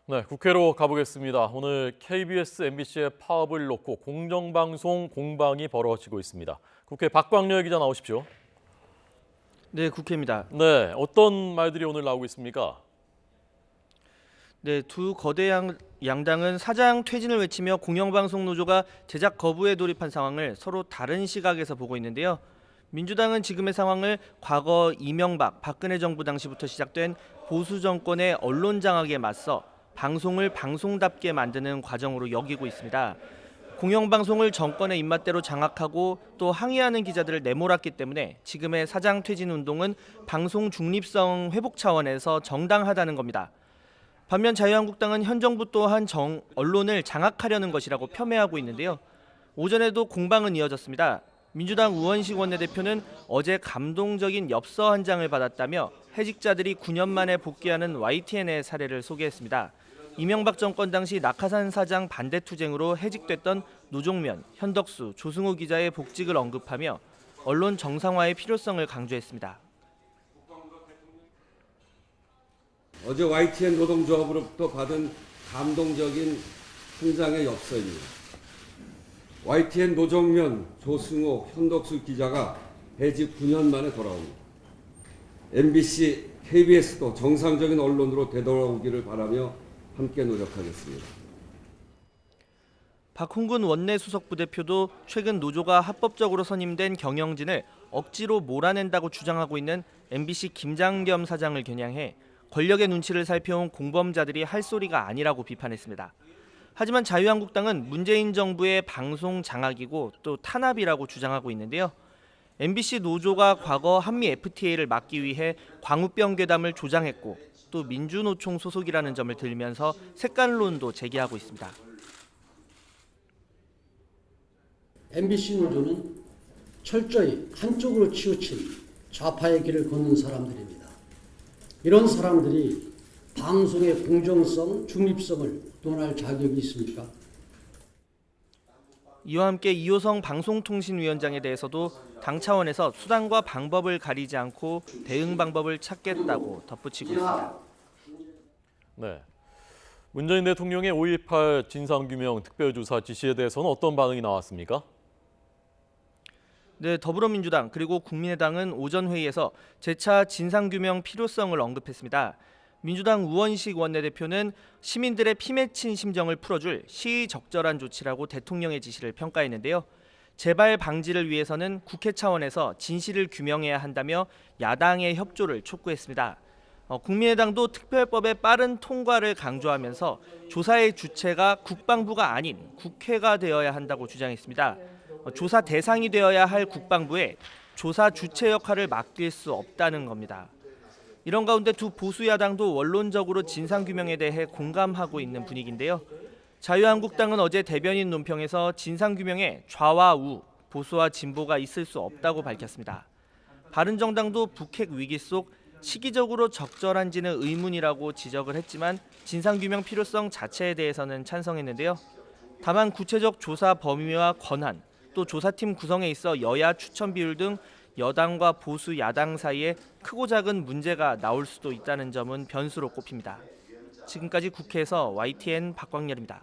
네, 국회로 가보겠습니다. 오늘 KBS, MBC의 파업을 놓고 공정방송 공방이 벌어지고 있습니다. 국회 박광렬 기자 나오십시오. 네, 국회입니다. 네, 어떤 말들이 오늘 나오고 있습니까? 네, 두 거대 양당은 사장 퇴진을 외치며 공영방송 노조가 제작 거부에 돌입한 상황을 서로 다른 시각에서 보고 있는데요. 민주당은 지금의 상황을 과거 이명박, 박근혜 정부 당시부터 시작된 보수 정권의 언론 장악에 맞서 방송을 방송답게 만드는 과정으로 여기고 있습니다. 공영방송을 정권의 입맛대로 장악하고 또 항의하는 기자들을 내몰았기 때문에 지금의 사장 퇴진 운동은 방송 중립성 회복 차원에서 정당하다는 겁니다. 반면 자유한국당은 현 정부 또한 언론을 장악하려는 것이라고 폄훼하고 있는데요. 오전에도 공방은 이어졌습니다. 민주당 우원식 원내대표는 어제 감동적인 엽서 한 장을 받았다며 해직자들이 9년 만에 복귀하는 YTN의 사례를 소개했습니다. 이명박 정권 당시 낙하산 사장 반대 투쟁으로 해직됐던 노종면, 현덕수, 조승우 기자의 복직을 언급하며 언론 정상화의 필요성을 강조했습니다. 어제 YTN 노동조합으로부터 받은 감동적인 한 장의 엽서입니다. YTN 노종면, 조승호, 현덕수 기자가 해직 9년 만에 돌아옵니다. MBC, KBS도 정상적인 언론으로 되돌아오기를 바라며 함께 노력하겠습니다. 박홍근 원내 수석 부대표도 최근 노조가 합법적으로 선임된 경영진을 억지로 몰아낸다고 주장하고 있는 MBC 김장겸 사장을 겨냥해 권력의 눈치를 살펴온 공범자들이 할 소리가 아니라고 비판했습니다. 하지만 자유한국당은 문재인 정부의 방송 장악이고 또 탄압이라고 주장하고 있는데요. MBC 노조가 과거 한미 FTA를 막기 위해 광우병 괴담을 조장했고 또 민주노총 소속이라는 점을 들면서 색깔론도 제기하고 있습니다. MBC 노조는 철저히 한쪽으로 치우친 좌파의 길을 걷는 사람들입니다. 이런 사람들이 방송의 공정성, 중립성을 논할 자격이 있습니까? 이와 함께 이호성 방송통신위원장에 대해서도 당 차원에서 수단과 방법을 가리지 않고 대응 방법을 찾겠다고 덧붙이고 있습니다. 네, 문재인 대통령의 5.18 진상규명 특별조사 지시에 대해서는 어떤 반응이 나왔습니까? 네, 더불어민주당 그리고 국민의당은 오전 회의에서 재차 진상규명 필요성을 언급했습니다. 민주당 우원식 원내대표는 시민들의 피 맺힌 심정을 풀어줄 시의적절한 조치라고 대통령의 지시를 평가했는데요. 재발 방지를 위해서는 국회 차원에서 진실을 규명해야 한다며 야당의 협조를 촉구했습니다. 국민의당도 특별법의 빠른 통과를 강조하면서 조사의 주체가 국방부가 아닌 국회가 되어야 한다고 주장했습니다. 조사 대상이 되어야 할 국방부에 조사 주체 역할을 맡길 수 없다는 겁니다. 이런 가운데 두 보수 야당도 원론적으로 진상규명에 대해 공감하고 있는 분위기인데요. 자유한국당은 어제 대변인 논평에서 진상규명에 좌와 우, 보수와 진보가 있을 수 없다고 밝혔습니다. 바른정당도 북핵 위기 속 시기적으로 적절한지는 의문이라고 지적을 했지만 진상규명 필요성 자체에 대해서는 찬성했는데요. 다만 구체적 조사 범위와 권한, 또 조사팀 구성에 있어 여야 추천 비율 등 여당과 보수 야당 사이에 크고 작은 문제가 나올 수도 있다는 점은 변수로 꼽힙니다. 지금까지 국회에서 YTN 박광렬입니다.